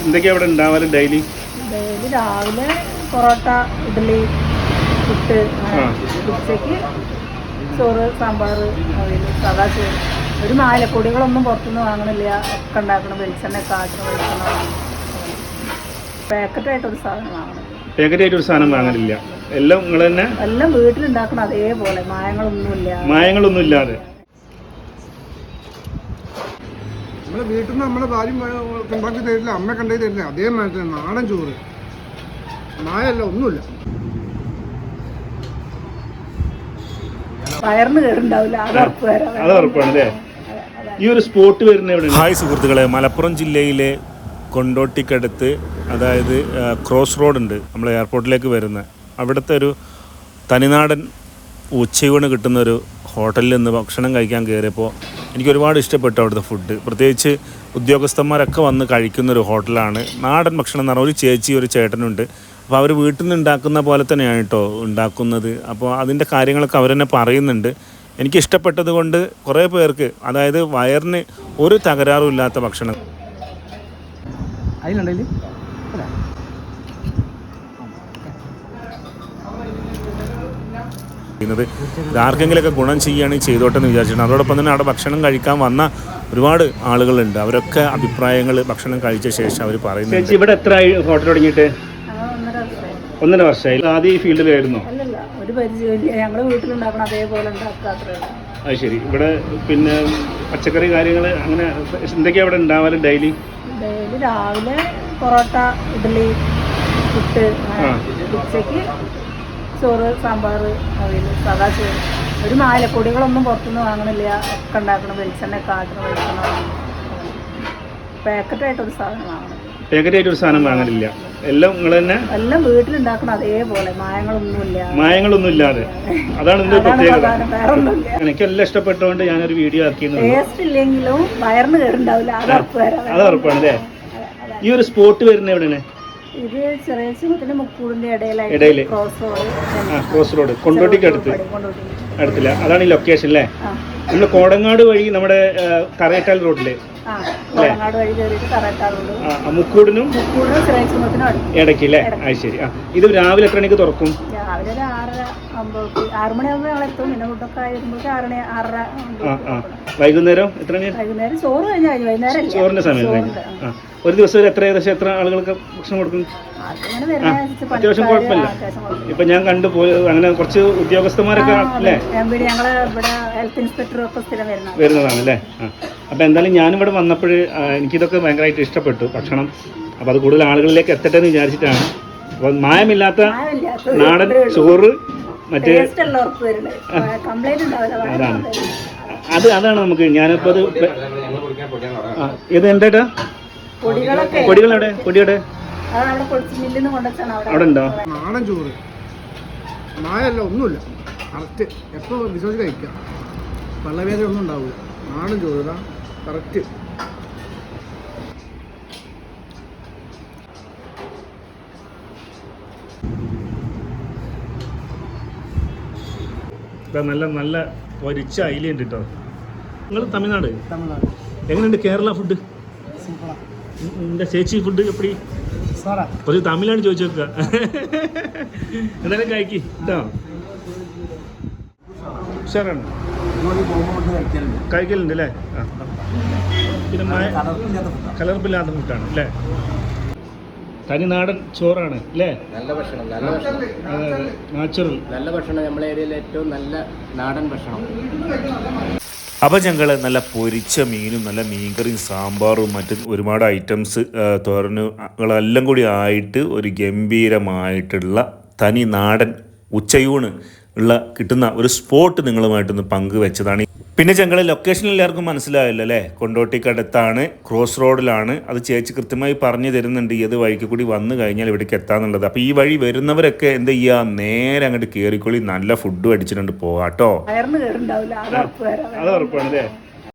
എന്തൊക്കെയാ അവിടെ ഉണ്ടാവാറ് ഡെയിലി? രാവിലെ പൊറോട്ട, ഇഡ്ഡലി, പുട്ട്, ഉച്ചയ്ക്ക് ചോറ്, സാമ്പാർ, അവിയൽ, സാദാ ചോറ്. ഒരു മാലപ്പൊടികളൊന്നും പുറത്തുനിന്ന് വാങ്ങണില്ല, ഒക്കെ ഉണ്ടാക്കണം. വെളിച്ചെണ്ണ കാച്ചണം, വെളിച്ചെണ്ണ പാക്കറ്റായിട്ടൊരു സാധനം വാങ്ങണം. പാക്കറ്റായിട്ടൊരു സാധനം വാങ്ങാനില്ല, എല്ലാം നിങ്ങൾ തന്നെ എല്ലാം വീട്ടിലുണ്ടാക്കണം. അതേപോലെ മായങ്ങളൊന്നും ഇല്ലാതെ നമ്മുടെ വീട്ടിൽ നിന്ന് നമ്മുടെ ഭാര്യ ഉണ്ടാക്കി തരില്ല, അമ്മ കണ്ടു തരില്ല. അതേമാതിരി നാടൻ ചോറ്, മായല്ല, ഒന്നുമില്ല. വയറിന് കേടുണ്ടാവില്ല, അത് ഉറപ്പാണല്ലേ. ഈ ഒരു സ്പോട്ട് വരുന്ന എവിടെ? ഹായ് സുഹൃത്തുക്കളെ, മലപ്പുറം ജില്ലയിലെ കൊണ്ടോട്ടിക്കടുത്ത്, അതായത് ക്രോസ് റോഡ് ഉണ്ട് നമ്മൾ എയർപോർട്ടിലേക്ക് വരുന്ന, അവിടുത്തെ ഒരു തനിനാടൻ ഉച്ചയൂണ് കിട്ടുന്നൊരു ഹോട്ടലിൽ നിന്ന് ഭക്ഷണം കഴിക്കാൻ കയറിയപ്പോൾ എനിക്ക് ഒരുപാട് ഇഷ്ടപ്പെട്ടു അവിടുത്തെ ഫുഡ്. പ്രത്യേകിച്ച് ഉദ്യോഗസ്ഥന്മാരൊക്കെ വന്ന് കഴിക്കുന്നൊരു ഹോട്ടലാണ്. നാടൻ ഭക്ഷണം എന്ന് പറഞ്ഞാൽ ഒരു ചേച്ചി ഒരു ചേട്ടനുണ്ട്. അപ്പോൾ അവർ വീട്ടിൽ നിന്ന് ഉണ്ടാക്കുന്ന പോലെ തന്നെയാണ് കേട്ടോ ഉണ്ടാക്കുന്നത്. അപ്പോൾ അതിൻ്റെ കാര്യങ്ങളൊക്കെ അവർ തന്നെ പറയുന്നുണ്ട്. എനിക്കിഷ്ടപ്പെട്ടത് കൊണ്ട് കുറേ പേർക്ക്, അതായത് വയറിന് ഒരു തകരാറും ഇല്ലാത്ത ഭക്ഷണം. അതിലുണ്ടെങ്കിൽ ഇത് ആർക്കെങ്കിലുമൊക്കെ ഗുണം ചെയ്യുകയാണെങ്കിൽ ചെയ്തോട്ടെ എന്ന് വിചാരിച്ചിട്ടുണ്ട്. അതോടൊപ്പം തന്നെ അവിടെ ഭക്ഷണം കഴിക്കാൻ വന്ന ഒരുപാട് ആളുകളുണ്ട്. അവരൊക്കെ അഭിപ്രായങ്ങൾ ഭക്ഷണം കഴിച്ച ശേഷം അവർ പറയുന്നത്. ഇവിടെ എത്ര ഹോട്ടൽ തുടങ്ങിയിട്ട്? 1.5 വർഷമായി. ആദ്യം ഈ ഫീൽഡിലായിരുന്നു? ഒരു പരിചയമില്ല, ഞങ്ങൾ വീട്ടിലുണ്ടാക്കണം അതേപോലെ ഉണ്ടാക്കാത്രേ. അത് ശരി. ഇവിടെ പിന്നെ പച്ചക്കറി കാര്യങ്ങൾ അങ്ങനെ എന്തൊക്കെയാണ് ഇവിടെ ഉണ്ടാവാറ് ഡെയിലി? രാവിലെ പൊറോട്ട, ഇഡ്ഡലി, പുട്ട്, ഉച്ചയ്ക്ക് ചോറ്, സാമ്പാർ, അവിയൽ, സാദാ ചോറ്. ഒരു മാലപ്പൊടികളൊന്നും പുറത്തുനിന്ന് വാങ്ങണില്ല, ഒക്കെ ഉണ്ടാക്കണം. വെളിച്ചെണ്ണ കാച്ചണം, വെളിച്ചെണ്ണ പാക്കറ്റായിട്ടൊരു സാധനം വാങ്ങണം. പാക്കറ്റായിട്ടൊരു സാധനം വാങ്ങാനില്ല, എല്ലാം നിങ്ങൾ തന്നെ എല്ലാം വീട്ടിലുണ്ടാക്കണം. അതേപോലെ മായങ്ങളൊന്നും ഇല്ലാതെ. അതാണ് ഇതിന്റെ പ്രത്യേകത. എനിക്കെല്ലാം ഇഷ്ടപ്പെട്ടതുകൊണ്ട് ഞാനൊരു വീഡിയോ ആക്കിയിരുന്നു. ടേസ്റ്റ് ഇല്ലെങ്കിലും വയറിന് കേടുണ്ടാവില്ല, അത് ഉറപ്പാണ് അല്ലേ. ഈ ഒരു സ്പോട്ട് വരുന്നത് എവിടെയാണ്? ഇത് ചെറിയ ചുമത്തിന്റെ മുക്കൂടിന്റെ ഇടയിലായിട്ട് ക്രോസ് റോഡ് കൊണ്ടോട്ടിക്ക് അടുത്തില്ല. അതാണ് ഈ ലൊക്കേഷൻ അല്ലേ? നമ്മൾ കോടങ്ങാട് വഴി നമ്മുടെ കറേറ്റാൽ റോഡില് മുക്കൂടിനും ഇടയ്ക്ക് അല്ലേ? അത് ശരി. ഇത് രാവിലെ എത്ര മണിക്ക് തുറക്കും? രാവിലെ ഒരു 6 മണിയാകുമ്പോൾ ഞങ്ങൾ എത്തും. പിന്നെ ഫുഡൊക്കെ ആയിരുമ്പോൾ 6:30. വൈകുന്നേരം എത്ര മണി? വൈകുന്നേരം ചോറ് കഴിഞ്ഞാൽ വൈകുന്നേരം ചോറിന്റെ സമയം കഴിഞ്ഞു. ഒരു ദിവസം ഏകദേശം എത്ര ആളുകൾക്ക് ഭക്ഷണം കൊടുക്കും? അത്യാവശ്യം കുഴപ്പമില്ല. ഇപ്പൊ ഞാൻ കണ്ടുപോയി അങ്ങനെ കുറച്ച് ഉദ്യോഗസ്ഥന്മാരൊക്കെ അല്ലേ വരുന്നതാണ് അല്ലേ? അപ്പൊ എന്തായാലും ഞാനിവിടെ വന്നപ്പോൾ എനിക്കിതൊക്കെ ഭയങ്കരമായിട്ട് ഇഷ്ടപ്പെട്ടു ഭക്ഷണം. അപ്പൊ അത് കൂടുതൽ ആളുകളിലേക്ക് എത്തട്ടെ എന്ന് വിചാരിച്ചിട്ടാണ്. അപ്പൊ മായമില്ലാത്ത നാടൻ ചോറ്, മറ്റേ അതാണ് നമുക്ക്. ഞാനിപ്പോ അത് ഇത് എന്താ പൊടികളെവിടെ? പൊടിയുടെ അവിടെ ഉണ്ടോ? നാടൻ ചോറ്, മായല്ല, ഒന്നുമില്ല. കറക്റ്റ് എപ്പോൾ വിശ്വസിച്ച് കഴിക്കാം. പള്ളവേദന ഒന്നും ഉണ്ടാവില്ല. നാടൻ ചോറ് കറക്റ്റ്. നല്ല നല്ല പൊരിച്ച അയിലുണ്ട് കേട്ടോ. നിങ്ങൾ തമിഴ്നാട്? എങ്ങനെയുണ്ട് കേരള ഫുഡ്? എൻ്റെ ചേച്ചി ഫുഡ് എപ്പടി? കുറച്ച് തമിഴാണ് ചോദിച്ചു വെക്കുക. എന്തായാലും കഴിക്കി കേട്ടോ. ഉഷാറാണ്, കഴിക്കലുണ്ട് അല്ലേ? പിന്നെ കലർപ്പില്ലാത്ത ഫുഡാണ് അല്ലേ? തനിനാടൻ ചോറാണ് അല്ലേ? നല്ല ഭക്ഷണം, നല്ല ഭക്ഷണം, നാച്ചുറൽ നല്ല ഭക്ഷണം. നമ്മളെ ഏരിയയിലെ ഏറ്റവും നല്ല നാടൻ ഭക്ഷണം. അപ്പോൾ ഞങ്ങൾ നല്ല പൊരിച്ച മീനും നല്ല മീൻകറിയും സാമ്പാറും മറ്റും ഒരുപാട് ഐറ്റംസ് തോരനുകളെല്ലാം കൂടി ആയിട്ട് ഒരു ഗംഭീരമായിട്ടുള്ള തനി നാടൻ ഉച്ചയൂണ് ഉള്ള കിട്ടുന്ന ഒരു സ്പോട്ട് നിങ്ങളുമായിട്ടൊന്ന് പങ്കുവെച്ചതാണ്. പിന്നെ ഞങ്ങൾ ലൊക്കേഷൻ എല്ലാവർക്കും മനസ്സിലായല്ലോ അല്ലേ? കൊണ്ടോട്ടിക്കടുത്താണ്, ക്രോസ് റോഡിലാണ്. അത് ചേച്ചി കൃത്യമായി പറഞ്ഞു തരുന്നുണ്ട് ഏത് വഴിക്ക് കൂടി വന്നു കഴിഞ്ഞാൽ ഇവിടേക്ക് എത്താന്നുള്ളത്. അപ്പോൾ ഈ വഴി വരുന്നവരൊക്കെ എന്ത് ചെയ്യുക, നേരെ അങ്ങോട്ട് കയറിക്കൊള്ളി, നല്ല ഫുഡ് അടിച്ചിട്ടുണ്ട് പോകാട്ടോ. വയറിന് കേടുണ്ടാവില്ല, അത് ഉറപ്പാണ് അല്ലേ?